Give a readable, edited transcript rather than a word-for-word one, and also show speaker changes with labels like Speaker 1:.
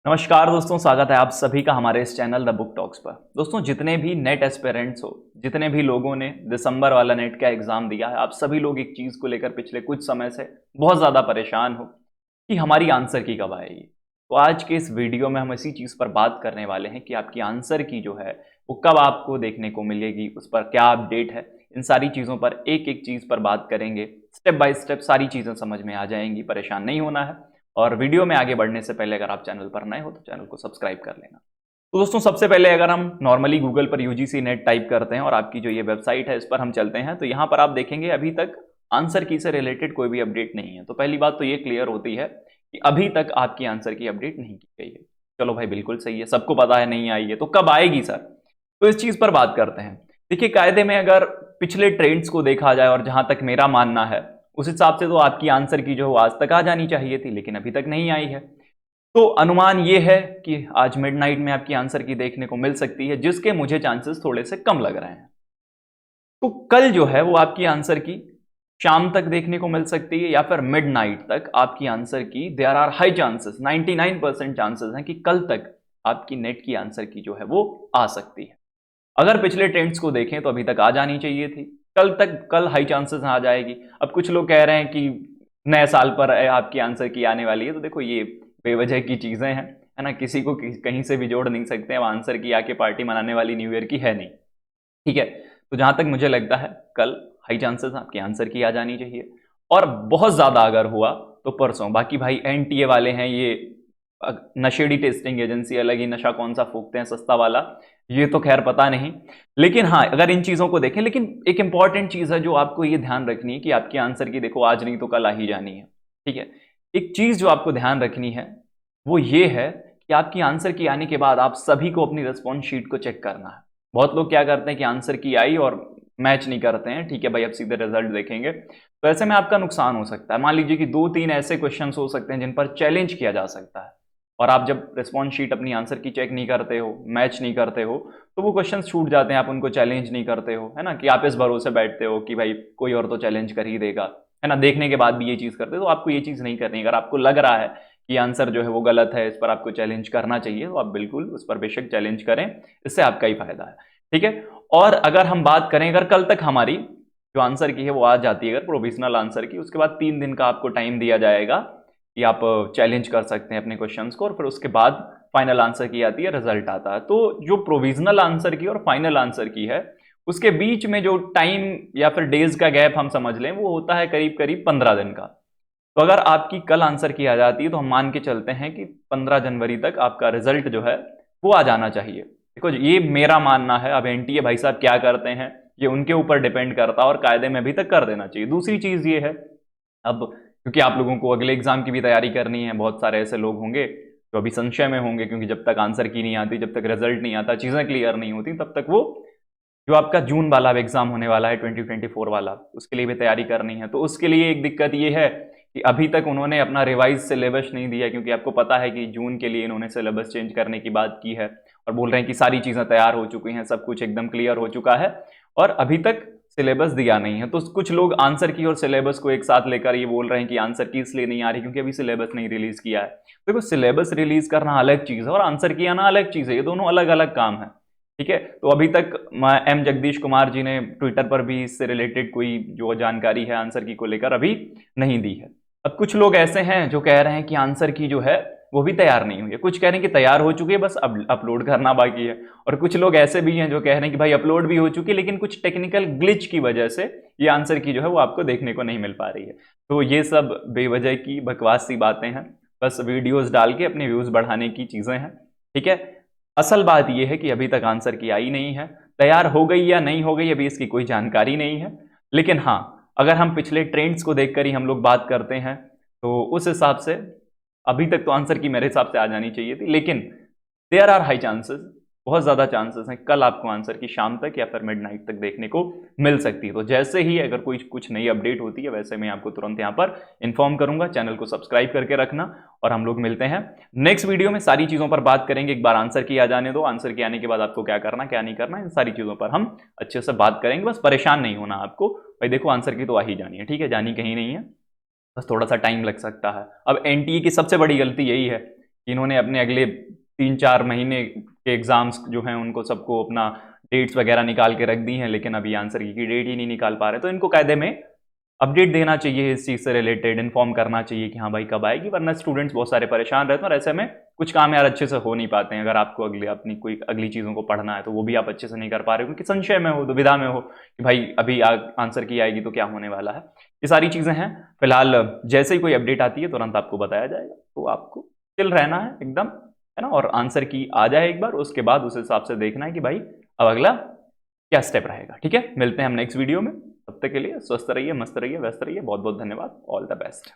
Speaker 1: नमस्कार दोस्तों, स्वागत है आप सभी का हमारे इस चैनल द बुक टॉक्स पर। दोस्तों, जितने भी नेट एस्पिरेंट्स हो, जितने भी लोगों ने दिसंबर वाला नेट का एग्जाम दिया है, आप सभी लोग एक चीज को लेकर पिछले कुछ समय से बहुत ज्यादा परेशान हो कि हमारी आंसर की कब आएगी। तो आज के इस वीडियो में हम इसी चीज पर बात करने वाले हैं कि आपकी आंसर की जो है वो कब आपको देखने को मिलेगी, उस पर क्या अपडेट है। इन सारी चीजों पर एक एक चीज पर बात करेंगे, स्टेप बाय स्टेप सारी चीजें समझ में आ जाएंगी, परेशान नहीं होना है। और वीडियो में आगे बढ़ने से पहले अगर आप चैनल पर नए हो तो चैनल को सब्सक्राइब कर लेना। तो दोस्तों, सबसे पहले अगर हम नॉर्मली गूगल पर यूजीसी नेट टाइप करते हैं और आपकी जो ये वेबसाइट है इस पर हम चलते हैं, तो यहाँ पर आप देखेंगे अभी तक आंसर की से रिलेटेड कोई भी अपडेट नहीं है। तो पहली बात तो ये क्लियर होती है कि अभी तक आपकी आंसर की अपडेट नहीं की गई है। चलो भाई, बिल्कुल सही है, सबको पता है नहीं आई है, तो कब आएगी सर? तो इस चीज पर बात करते हैं। देखिए, कायदे में अगर पिछले ट्रेंड्स को देखा जाए और जहां तक मेरा मानना है उस हिसाब से तो आपकी आंसर की जो आज तक आ जानी चाहिए थी, लेकिन अभी तक नहीं आई है। तो अनुमान ये है कि आज मिडनाइट में आपकी आंसर की देखने को मिल सकती है, जिसके मुझे चांसेस थोड़े से कम लग रहे हैं। तो कल जो है वो आपकी आंसर की शाम तक देखने को मिल सकती है या फिर मिडनाइट तक आपकी answer key. There are high chances, 99% chances हैं कि कल तक आपकी नेट की आंसर की जो है वो आ सकती है। अगर पिछले ट्रेंड्स को देखें तो अभी तक आ जानी चाहिए थी, कल हाई चांसेस आ जाएगी। अब कुछ लोग कह रहे हैं कि नए साल पर आपकी आंसर की आने वाली है, तो देखो ये बेवजह की चीजें हैं, है ना। किसी को कहीं से भी जोड़ नहीं सकते। अब आंसर की आके पार्टी मनाने वाली न्यू ईयर की है नहीं, ठीक है। तो जहां तक मुझे लगता है कल हाई चांसेस आपकी आंसर की आ जानी चाहिए। और बहुत ज्यादा अगर हुआ तो परसों। बाकी भाई एनटीए वाले हैं, ये नशेड़ी टेस्टिंग एजेंसी, अलग ही नशा कौन सा फूकते हैं सस्ता वाला, ये तो खैर पता नहीं। लेकिन हाँ, अगर इन चीजों को देखें, लेकिन एक इंपॉर्टेंट चीज है जो आपको ये ध्यान रखनी है कि आपकी आंसर की देखो आज नहीं तो कल आ ही जानी है, ठीक है। एक चीज जो आपको ध्यान रखनी है वो ये है कि आपकी आंसर की आने के बाद आप सभी को अपनी रिस्पॉन्स शीट को चेक करना है। बहुत लोग क्या करते हैं कि आंसर की आई और मैच नहीं करते हैं, ठीक है भाई, अब सीधे रिजल्ट देखेंगे। तो ऐसे में आपका नुकसान हो सकता है। मान लीजिए कि 2-3 ऐसे क्वेश्चन हो सकते हैं जिन पर चैलेंज किया जा सकता है, और आप जब रिस्पॉन्स शीट अपनी आंसर की चेक नहीं करते हो, मैच नहीं करते हो, तो वो क्वेश्चन छूट जाते हैं, आप उनको चैलेंज नहीं करते हो, है ना, कि आप इस भरोसे बैठते हो कि भाई कोई और तो चैलेंज कर ही देगा, है ना। देखने के बाद भी ये चीज करते हो, तो आपको ये चीज नहीं करनी। अगर आपको लग रहा है कि आंसर जो है वो गलत है, इस पर आपको चैलेंज करना चाहिए, तो आप बिल्कुल उस पर बेशक चैलेंज करें, इससे आपका ही फायदा है, ठीक है। और अगर हम बात करें, अगर कल तक हमारी जो आंसर की है वो आ जाती है, अगर प्रोविजनल आंसर की, उसके बाद 3 दिन का आपको टाइम दिया जाएगा कि आप चैलेंज कर सकते हैं अपने क्वेश्चंस को, और फिर उसके बाद फाइनल आंसर की आती है, रिजल्ट आता है। तो जो प्रोविजनल आंसर की और फाइनल आंसर की है उसके बीच में जो टाइम या फिर डेज का गैप हम समझ लें, वो होता है करीब करीब 15 दिन का। तो अगर आपकी कल आंसर की आ जाती है तो हम मान के चलते हैं कि 15 जनवरी तक आपका रिजल्ट जो है वो आ जाना चाहिए। देखो, ये मेरा मानना है। अब एनटीए भाई साहब क्या करते हैं ये उनके ऊपर डिपेंड करता है, और कायदे में अभी तक कर देना चाहिए। दूसरी चीज ये है, अब क्योंकि आप लोगों को अगले एग्जाम की भी तैयारी करनी है, बहुत सारे ऐसे लोग होंगे जो अभी संशय में होंगे, क्योंकि जब तक आंसर की नहीं आती, जब तक रिजल्ट नहीं आता, चीजें क्लियर नहीं होती, तब तक वो जो आपका जून वाला एग्जाम होने वाला है 2024 वाला, उसके लिए भी तैयारी करनी है। तो उसके लिए एक दिक्कत ये है कि अभी तक उन्होंने अपना रिवाइज सिलेबस नहीं दिया, क्योंकि आपको पता है कि जून के लिए इन्होंने सिलेबस चेंज करने की बात की है, और बोल रहे हैं कि सारी चीजें तैयार हो चुकी हैं, सब कुछ एकदम क्लियर हो चुका है, और अभी तक सिलेबस दिया नहीं है। तो कुछ लोग आंसर की और सिलेबस को एक साथ लेकर ये बोल रहे हैं कि आंसर की इसलिए नहीं आ रही क्योंकि अभी सिलेबस नहीं रिलीज किया है। देखो, सिलेबस रिलीज करना अलग चीज है और आंसर की आना अलग चीज है, ये दोनों अलग अलग काम है, ठीक है। तो अभी तक एम जगदीश कुमार जी ने ट्विटर पर भी इससे रिलेटेड कोई जो जानकारी है आंसर की को लेकर अभी नहीं दी है। अब कुछ लोग ऐसे हैं जो कह रहे हैं कि आंसर की जो है वो भी तैयार नहीं हुई है, कुछ कह रहे हैं कि तैयार हो चुकी है, बस अब अपलोड करना बाकी है, और कुछ लोग ऐसे भी हैं जो कह रहे हैं कि भाई अपलोड भी हो चुकी है, लेकिन कुछ टेक्निकल ग्लिच की वजह से ये आंसर की जो है वो आपको देखने को नहीं मिल पा रही है। तो ये सब बेवजह की बकवास सी बातें हैं, बस वीडियोस डाल के अपने व्यूज बढ़ाने की चीजें हैं, ठीक है। असल बात यह है कि अभी तक आंसर की आई नहीं है। तैयार हो गई या नहीं हो गई अभी इसकी कोई जानकारी नहीं है, लेकिन हाँ, अगर हम पिछले ट्रेंड्स को देखकर ही हम लोग बात करते हैं तो उस हिसाब से अभी तक तो आंसर की मेरे हिसाब से आ जानी चाहिए थी, लेकिन देयर आर हाई चांसेस, बहुत ज्यादा चांसेस हैं कल आपको आंसर की शाम तक या फिर मिडनाइट तक देखने को मिल सकती है। तो जैसे ही अगर कोई कुछ नई अपडेट होती है, वैसे मैं आपको तुरंत यहाँ पर इन्फॉर्म करूंगा। चैनल को सब्सक्राइब करके रखना, और हम लोग मिलते हैं नेक्स्ट वीडियो में। सारी चीजों पर बात करेंगे। एक बार आंसर की आ जाने दो, आंसर की आने के बाद आपको क्या करना क्या नहीं करना, इन सारी चीजों पर हम अच्छे से बात करेंगे। बस परेशान नहीं होना आपको भाई, देखो आंसर की तो आ ही जानी है, ठीक है, जानी कहीं नहीं है, बस थोड़ा सा टाइम लग सकता है। अब एनटीए की सबसे बड़ी गलती यही है कि इन्होंने अपने अगले 3-4 महीने के एग्जाम्स जो हैं उनको सबको अपना डेट्स वगैरह निकाल के रख दी हैं, लेकिन अभी आंसर की डेट ही नहीं निकाल पा रहे। तो इनको कायदे में अपडेट देना चाहिए, इस चीज़ से रिलेटेड इन्फॉर्म करना चाहिए कि हाँ भाई कब आएगी, वरना स्टूडेंट्स बहुत सारे परेशान रहते हैं और ऐसे में कुछ काम यार अच्छे से हो नहीं पाते हैं। अगर आपको अगले अपनी कोई अगली चीज़ों को पढ़ना है तो वो भी आप अच्छे से नहीं कर पा रहे हो क्योंकि संशय में हो, दुविधा में हो कि भाई अभी आंसर की आएगी तो क्या होने वाला है। ये सारी चीज़ें हैं। फिलहाल जैसे ही कोई अपडेट आती है तुरंत आपको बताया जाएगा, तो आपको चिल रहना है एकदम, है ना। और आंसर की आ जाए एक बार, उसके बाद उस हिसाब से देखना है कि भाई अब अगला क्या स्टेप रहेगा। ठीक है, मिलते हैं हम नेक्स्ट वीडियो में। तब तक के लिए स्वस्थ रहिए, मस्त रहिए, व्यस्त रहिए। बहुत बहुत धन्यवाद। All the best.